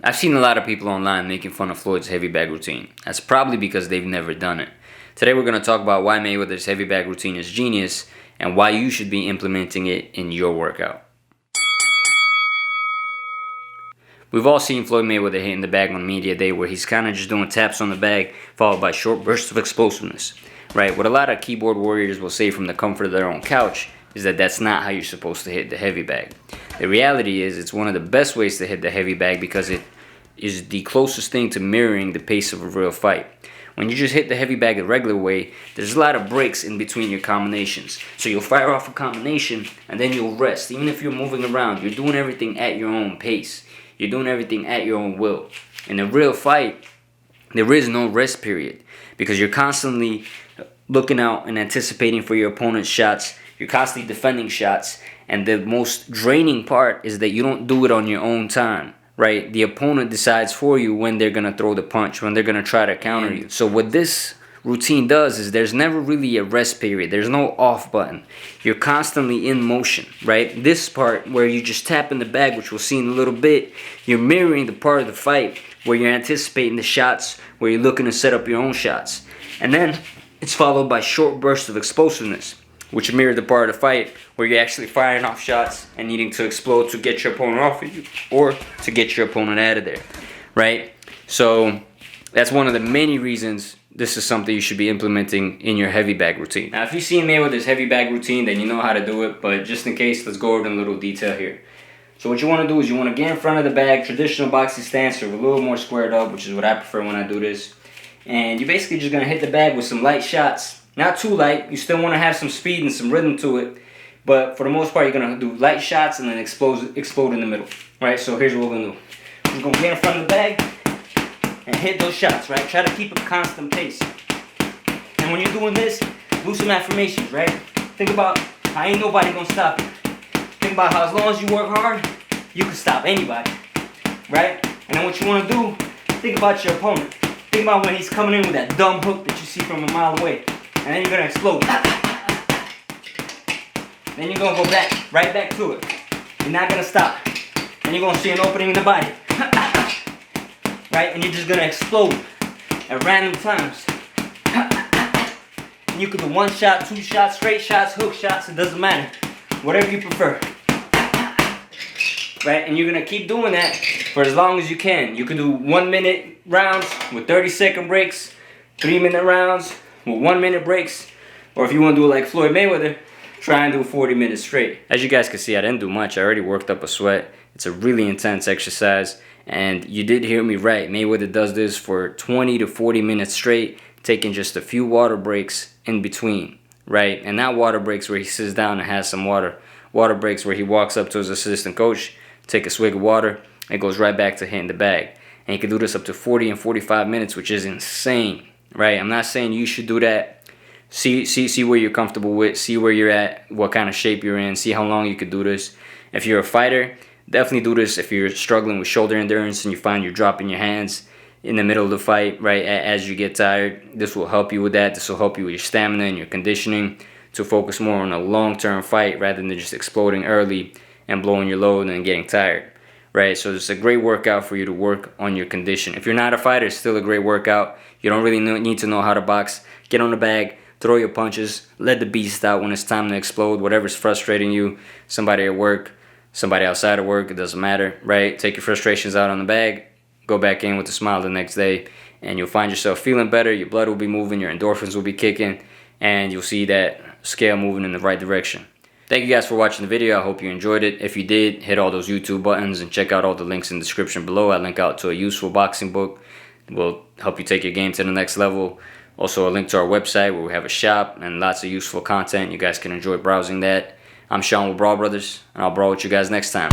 I've seen a lot of people online making fun of Floyd's heavy bag routine. That's probably because they've never done it. Today we're going to talk about why Mayweather's heavy bag routine is genius and why you should be implementing it in your workout. We've all seen Floyd Mayweather hitting the bag on media day where he's kind of just doing taps on the bag followed by short bursts of explosiveness. Right? What a lot of keyboard warriors will say from the comfort of their own couch is that that's not how you're supposed to hit the heavy bag. The reality is it's one of the best ways to hit the heavy bag because it is the closest thing to mirroring the pace of a real fight. When you just hit the heavy bag the regular way, there's a lot of breaks in between your combinations. So you'll fire off a combination and then you'll rest. Even if you're moving around, you're doing everything at your own pace. You're doing everything at your own will. In a real fight, there is no rest period because you're constantly looking out and anticipating for your opponent's shots. You're constantly defending shots. And the most draining part is that you don't do it on your own time, right? The opponent decides for you when they're going to throw the punch, when they're going to try to counter you. So what this routine does is there's never really a rest period. There's no off button. You're constantly in motion, right? This part where you just tap in the bag, which we'll see in a little bit, you're mirroring the part of the fight where you're anticipating the shots, where you're looking to set up your own shots. And then it's followed by short bursts of explosiveness, which mirror the part of the fight where you're actually firing off shots and needing to explode to get your opponent off of you or to get your opponent out of there, right? So that's one of the many reasons this is something you should be implementing in your heavy bag routine. Now, if you've seen Mayweather's heavy bag routine, then you know how to do it, but just in case, let's go over it in a little detail here. So what you want to do is you want to get in front of the bag, traditional boxing stance, or a little more squared up, which is what I prefer when I do this. And you're basically just going to hit the bag with some light shots. Not too light. You still want to have some speed and some rhythm to it. But for the most part, you're going to do light shots and then explode in the middle. Right? So here's what we're going to do. We're going to get in front of the bag and hit those shots, right? Try to keep a constant pace. And when you're doing this, do some affirmations, right? Think about how ain't nobody going to stop you. Think about how as long as you work hard, you can stop anybody. Right? And then what you want to do, think about your opponent. Think about when he's coming in with that dumb hook that you see from a mile away. And then you're going to explode. Then you're going to go back, right back to it. You're not going to stop. And you're going to see an opening in the body. Right? And you're just going to explode at random times. And you can do one shot, two shots, straight shots, hook shots. It doesn't matter. Whatever you prefer. Right? And you're going to keep doing that for as long as you can. You can do 1 minute rounds with 30-second breaks. 3-minute rounds with 1 minute breaks. Or if you want to do it like Floyd Mayweather, try and do 40 minutes straight. As you guys can see, I didn't do much. I already worked up a sweat. It's a really intense exercise. And you did hear me right. Mayweather does this for 20 to 40 minutes straight, taking just a few water breaks in between. Right? And not water breaks where he sits down and has some water. Water breaks where he walks up to his assistant coach, take a swig of water, and goes right back to hitting the bag. And he can do this up to 40 and 45 minutes, which is insane. Right? I'm not saying you should do that. See where you're comfortable with. See where you're at, what kind of shape you're in. See how long you could do this. If you're a fighter, definitely do this. If you're struggling with shoulder endurance and you find you're dropping your hands in the middle of the fight, right, as you get tired, this will help you with that. This will help you with your stamina and your conditioning to focus more on a long-term fight rather than just exploding early and blowing your load and getting tired. Right, so it's a great workout for you to work on your condition. If you're not a fighter, it's still a great workout. You don't really need to know how to box. Get on the bag, throw your punches, let the beast out when it's time to explode. Whatever's frustrating you, somebody at work, somebody outside of work, it doesn't matter, right? Take your frustrations out on the bag, go back in with a smile the next day, and you'll find yourself feeling better. Your blood will be moving, your endorphins will be kicking, and you'll see that scale moving in the right direction. Thank you guys for watching the video. I hope you enjoyed it. If you did, hit all those YouTube buttons and check out all the links in the description below. I link out to a useful boxing book. It will help you take your game to the next level. Also a link to our website where we have a shop and lots of useful content. You guys can enjoy browsing that. I'm Sean with Brawl Brothers, and I'll brawl with you guys next time.